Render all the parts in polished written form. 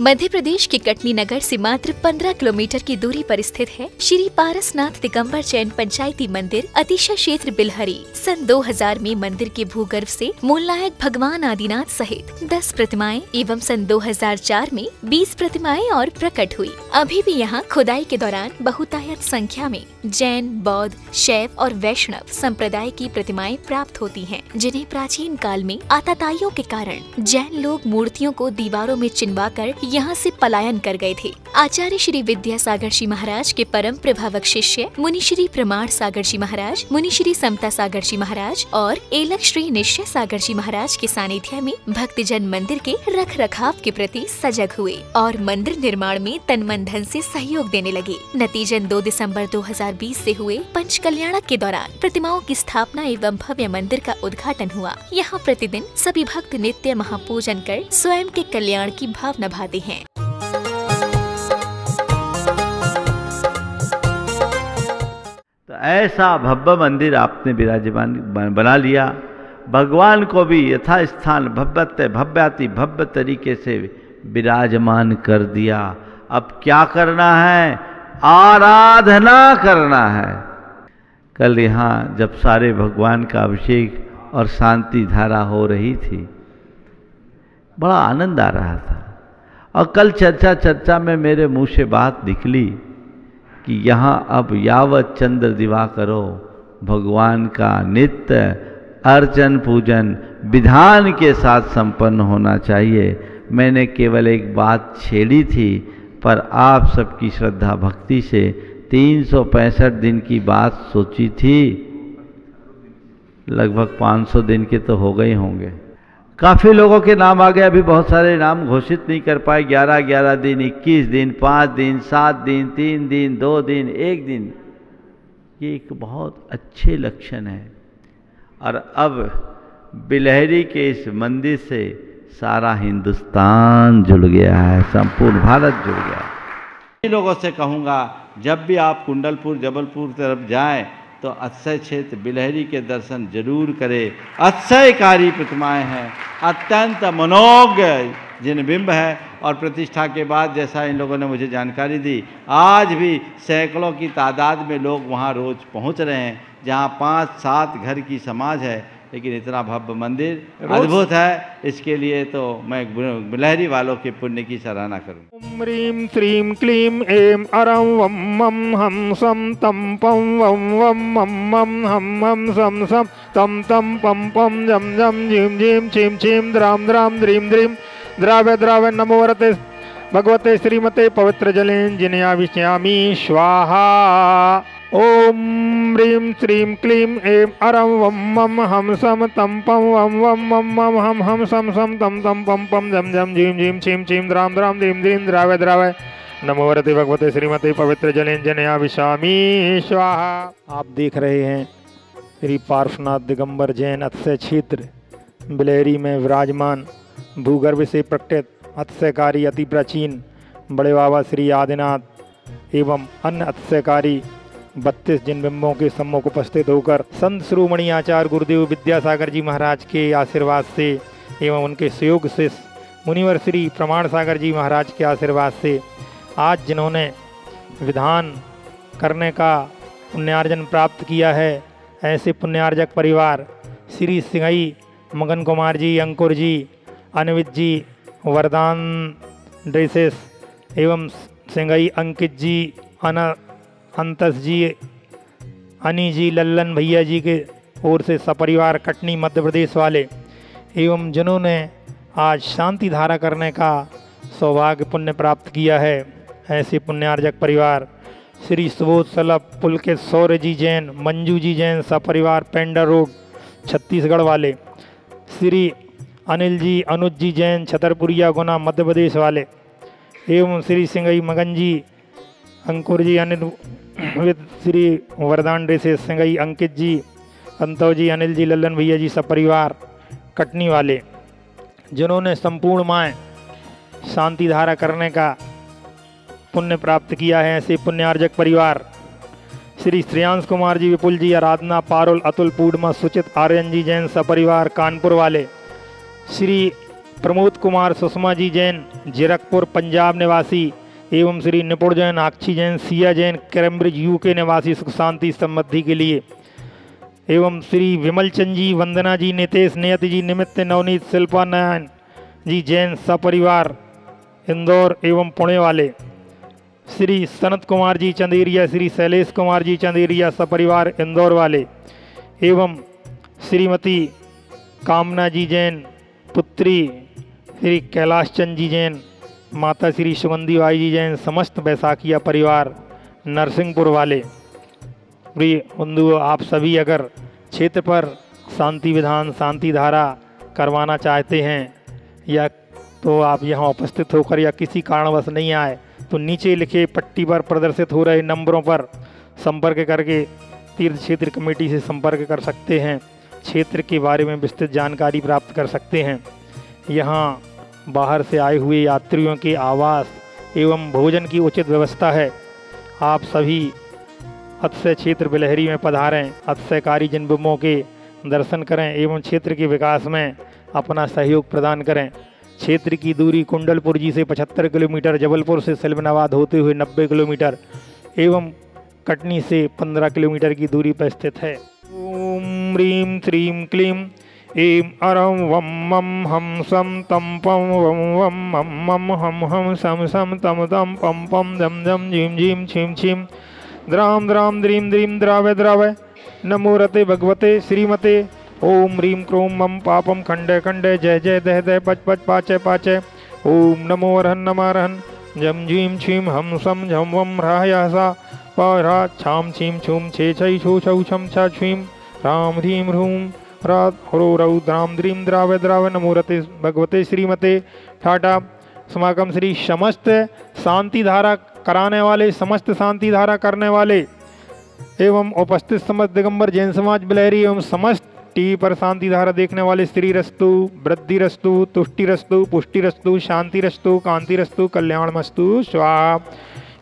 मध्य प्रदेश के कटनी नगर से मात्र 15 किलोमीटर की दूरी पर स्थित है श्री पारसनाथ दिगंबर जैन पंचायती मंदिर अतिशय क्षेत्र बिलहरी। सन 2000 में मंदिर के भूगर्भ से मूलनायक भगवान आदिनाथ सहित 10 प्रतिमाएं एवं सन 2004 में 20 प्रतिमाएं और प्रकट हुई। अभी भी यहाँ खुदाई के दौरान बहुतायत संख्या में जैन, बौद्ध, शैव और वैष्णव संप्रदाय की प्रतिमाएं प्राप्त होती हैं, जिन्हें प्राचीन काल में आताताइयों के कारण जैन लोग मूर्तियों को दीवारों में चिनवाकर यहाँ से पलायन कर गए थे। आचार्य श्री विद्यासागर जी महाराज के परम प्रभावक शिष्य मुनि श्री प्रमाण सागर जी महाराज, मुनि श्री समता सागर जी महाराज और एलक श्री निश्चय सागर जी महाराज के सानिध्य में भक्तजन मंदिर के रख रखाव के प्रति सजग हुए और मंदिर निर्माण में तन मन धन से सहयोग देने लगे। नतीजन 2 दिसंबर 2020 से हुए पंच कल्याणक के दौरान प्रतिमाओं की स्थापना एवं भव्य मंदिर का उद्घाटन हुआ। यहाँ प्रतिदिन सभी भक्त नित्य महापूजन कर स्वयं के कल्याण की भावना भाते हैं। तो ऐसा भव्य मंदिर आपने विराजमान बना लिया। भगवान को भी यथास्थान भव्याति भव्य तरीके से विराजमान कर दिया। अब क्या करना है? आराधना करना है। कल यहाँ जब सारे भगवान का अभिषेक और शांति धारा हो रही थी, बड़ा आनंद आ रहा था। और कल चर्चा में मेरे मुंह से बात निकली कि यहाँ अब यावत चंद्र दिवाकरो भगवान का नित्य अर्चन पूजन विधान के साथ संपन्न होना चाहिए। मैंने केवल एक बात छेड़ी थी, पर आप सबकी श्रद्धा भक्ति से 365 दिन की बात सोची थी, लगभग 500 दिन के तो हो गए होंगे। काफ़ी लोगों के नाम आ गए, अभी बहुत सारे नाम घोषित नहीं कर पाए। 11 दिन, 21 दिन, 5 दिन, 7 दिन, 3 दिन, 2 दिन, 1 दिन, ये एक बहुत अच्छे लक्षण है। और अब बिलहरी के इस मंदिर से सारा हिंदुस्तान जुड़ गया है, संपूर्ण भारत जुड़ गया है। लोगों से कहूँगा, जब भी आप कुंडलपुर जबलपुर तरफ जाएं तो अक्षय क्षेत्र बिलहरी के दर्शन जरूर करें। अक्षयकारी प्रतिमाएं हैं, अत्यंत मनोज्ञ जिनबिंब है। और प्रतिष्ठा के बाद जैसा इन लोगों ने मुझे जानकारी दी, आज भी सैकड़ों की तादाद में लोग वहां रोज पहुंच रहे हैं, जहां 5-7 घर की समाज है। लेकिन इतना भव्य मंदिर अद्भुत है, इसके लिए तो मैं बिलहरी वालों के पुण्य की सराहना करूँ। ओम ह्रीं श्रीं क्लीं ऐं अरं वं मं हं सं तं पं वं वं मं मं हं हं सं सं तं तं पं पं जं जं झीं झीं छीं छीं द्रां द्रां द्रीं द्रीं द्राव्य द्राव्य नमो वरते भगवते श्रीमते पवित्र जलेन जिनयाविष्यामि स्वाहा। ओम ह्रीं श्रीं क्लीं ऐं अरं वं मं हं सं तं पं वं वं मं मं हं हं सं सं तं तं पं पं जं जं झीं झीं छीं छीं द्रां द्रां द्रीं द्रीं द्राव्य द्राव्य नमो वरते भगवते श्रीमते पवित्र जलेन जिनयाविष्यामि स्वाहा। आप देख रहे हैं श्री पार्श्वनाथ दिगंबर जैन अतिशय क्षेत्र बिलहरी में विराजमान भूगर्भ से प्रकटित अतिशयकारी अति प्राचीन बड़े बाबा श्री आदिनाथ एवं अन्य अतिशयकारी 32 जिनबिंबों के सम्मुख उपस्थित होकर संत श्रोमणी आचार्य गुरुदेव विद्यासागर जी महाराज के आशीर्वाद से एवं उनके सहयोग से मुनिवर श्री प्रमाण सागर जी महाराज के आशीर्वाद से आज जिन्होंने विधान करने का पुण्यार्जन प्राप्त किया है, ऐसे पुण्यार्जक परिवार श्री सिंगई मगन कुमार जी, अंकुर जी, अनवित जी, वरदान ड्रेसेस एवं सिंगई अंकित जी, अंतस जी, अनी जी, लल्लन भैया जी के ओर से सपरिवार कटनी मध्य प्रदेश वाले एवं जिन्होंने आज शांति धारा करने का सौभाग्य पुण्य प्राप्त किया है, ऐसे पुण्यार्जक परिवार श्री सुबोध सलभ पुलकित सौर्य जी जैन, मंजू जी जैन सपरिवार पेंडर रोड छत्तीसगढ़ वाले, श्री अनिल जी, अनुज जी जैन छतरपुरिया गुना मध्य प्रदेश वाले एवं श्री सिंगई मगन जी, अंकुर जी, अनिल श्री वरदान ड्रेसेस सिंगई अंकित जी, अंतव जी, अनिल जी, लल्लन भैया जी सपरिवार कटनी वाले, जिन्होंने संपूर्ण माय शांति धारा करने का पुण्य प्राप्त किया है, ऐसे पुण्यार्जक परिवार श्री श्रेयांश कुमार जी, विपुल जी, आराधना, पारुल, अतुल, पूर्णिमा, सुचित, आर्यन जी जैन सपरिवार कानपुर वाले, श्री प्रमोद कुमार सुषमा जी जैन जीरकपुर पंजाब निवासी एवं श्री निपुण जैन, आक्षी जैन, सिया जैन कैम्ब्रिज यूके निवासी सुख शांति समृद्धि के लिए एवं श्री विमल चंद जी, वंदना जी, नितेश, नियति जी, निमित्त, नवनीत, शिल्पा नारायण जी जैन सपरिवार इंदौर एवं पुणे वाले, श्री सनत कुमार जी चंदेरिया, श्री शैलेश कुमार जी चंदेरिया सपरिवार इंदौर वाले एवं श्रीमती कामना जी जैन पुत्री श्री कैलाश चंद जी जैन, माता श्री सुगंधी बाई जी जैन, समस्त बैसाखिया परिवार नरसिंहपुर वाले। प्रिय बंधुओं, आप सभी अगर क्षेत्र पर शांति विधान, शांति धारा करवाना चाहते हैं या तो आप यहाँ उपस्थित होकर या किसी कारणवश नहीं आए तो नीचे लिखे पट्टी पर प्रदर्शित हो रहे नंबरों पर संपर्क करके तीर्थ क्षेत्र कमेटी से संपर्क कर सकते हैं, क्षेत्र के बारे में विस्तृत जानकारी प्राप्त कर सकते हैं। यहाँ बाहर से आए हुए यात्रियों के आवास एवं भोजन की उचित व्यवस्था है। आप सभी अतिशय क्षेत्र बिलहरी में पधारें, अतिशयकारी जिनबिंबों के दर्शन करें एवं क्षेत्र के विकास में अपना सहयोग प्रदान करें। क्षेत्र की दूरी कुंडलपुर जी से 75 किलोमीटर, जबलपुर से सिलवनाबाद होते हुए 90 किलोमीटर एवं कटनी से 15 किलोमीटर की दूरी पर स्थित है। ओम ह्रीं श्रीं क्लीं ऐं अरं वं मं हम सं तं पं वं वं मं मं हम हम सं सं तं तं पं पं जं जं झीं झीं छीं छीं द्रां द्रां द्रीं द्रीं द्रावय द्रावय नमो रते भगवते श्रीमते ओम ह्रीं क्रों मं पापं खंडे खंडे जय जय दह दह पच पच पाचय पाचय ओम नमो अरहन् नमः जं झीं छीं हम सं झं वं ह्राय सा परा छां छीं छूं छे छै छू छौ छं छा छीं राम ह्रीं ह्रूं रात ह्रो रौ द्रां द्रीं द्रावय द्रावय नमो रते भगवते श्रीमते ठाटा। समागम श्री समस्त शांति धारा कराने वाले, समस्त शांति धारा करने वाले एवं उपस्थित समस्त दिगंबर जैन समाज बिलहरी एवं समस्त टीवी पर शांति धारा देखने वाले श्री रस्तु, वृद्धि रस्तु, तुष्टि रस्तु, पुष्टि रस्तु, शांति रस्तु, कांति रस्तु, कल्याण मस्तु स्वाहा।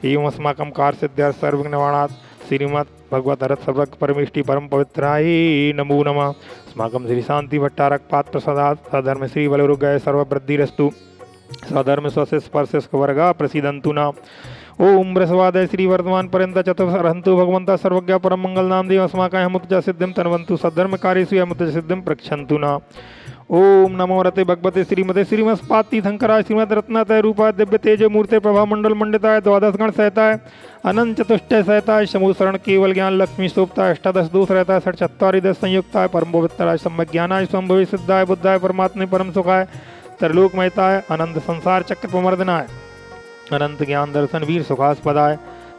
एवं अस्माकं कार्य सिद्ध्यर्थ सर्वविघ्न निवारणात् श्रीमद् भगवत रथ सर्वज्ञ परमेष्टि परम पवित्राय नमो नमः। अस्माकं श्री शांति भट्टारक पात्र प्रसादात् सधर्म श्री बलरुगय सर्ववृद्धि रस्तु सधर्म स्वस्य स्पर्श वर्गा प्रसीदन्तु न। ओम बृहस्वादय श्री वर्तमान पर्यंत चतुर्हंतु भगवंता सर्वज्ञ परम मंगल नाम देव अस्माकं अमुत्य सिद्धिं तन्वन्तु सद्धर्म कार्येषु अमुत्य सिद्धिं प्रक्षन्तु न। ओम नमो रते भगवते श्रीमते श्रीमस्पाति शंकराय श्रीमद रत्नातय रूपाय दिव्य तेज मूर्ते प्रभा मंडल मंडिताय द्वादश गण सहताय अनंत चतुष्टय सहताय समूह शरण केवल ज्ञान लक्ष्मी सोपताय अष्टादश दोष रहताय षट चत्वारि दश संयुक्ताय परम पवित्राय सम्यक ज्ञानाय संभवे सिद्धाय बुद्धाय परमात्मे परम सुखाय त्रिलोक महिताय अनंत संसार चक्र प्रमर्दनाय अनंत ज्ञान दर्शन वीर सुखास्पदाय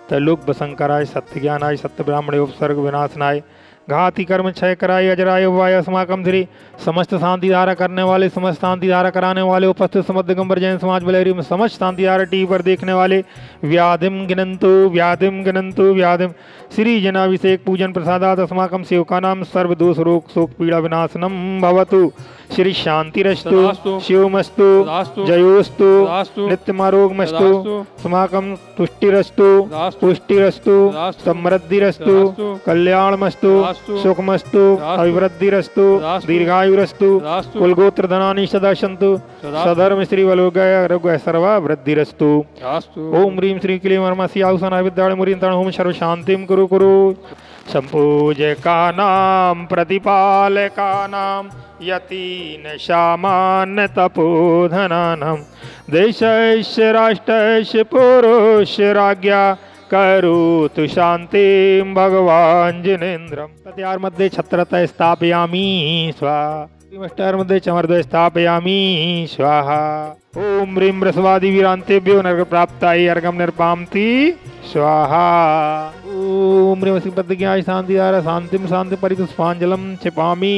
त्रैलोक बसंकराय सत्य ज्ञानाय सत्य ब्राह्मण उपसर्ग विनाशनाय घाति कर्म क्षय कराय अजराय वाय अस्माकं श्री समस्त शांति धारा करने वाले, समस्त शांति धारा कराने वाले, उपस्थित समस्त दिगंबर जैन समाज बिलहरी में समस्त शांति धारा टीवी पर देखने वाले व्याधिम गिनंतु व्याधिम श्री जनाभिषेक पूजन प्रसादात अस्माकं सेवका नाम सर्व दोष रोग शोक पीड़ा विनाशनम भवतु। श्री शांतिरस्तु शिवमस्तु जयोस्तु नित्यमारोगमस्तु अस्माकं तुष्टिरस्तु पुष्टिरस्तु समृद्धिरस्तु कल्याणमस्तु सुखमस्तु अभिवृद्धिरस्तु दीर्घायुरस्तु कुलगोत्र धनानि सदा सन्तु सधर्म श्री बलोगय सर्वा वृद्धिरस्तु। ओम ह्रीं श्री क्लीं परमस्य आहुषाणाय विद्याय मुरीं होम सर्व शांतिं कुरु संपूजकानां प्रतिपालकानां यतीन सामान्य तपोधनानां देशस्य राष्ट्रस्य पुरुष राज्ञा करोतु शांतिं भगवान् जिनेन्द्रं। तत्यार मध्ये छत्रतः स्थापयामि स्वाहा स्टार मध्ये चमर्द्वय स्थापयामि स्वाहा। ओम ह्रीं बृहस्वादि वीरांतेभ्यो नरक प्राप्ताय अर्घं निर्पाम्ति स्वाहा। ओम ह्रीं श्री पद्मज्ञाय शांति धारा शांतिं शांति परितुष्पांजलम क्षिपामि।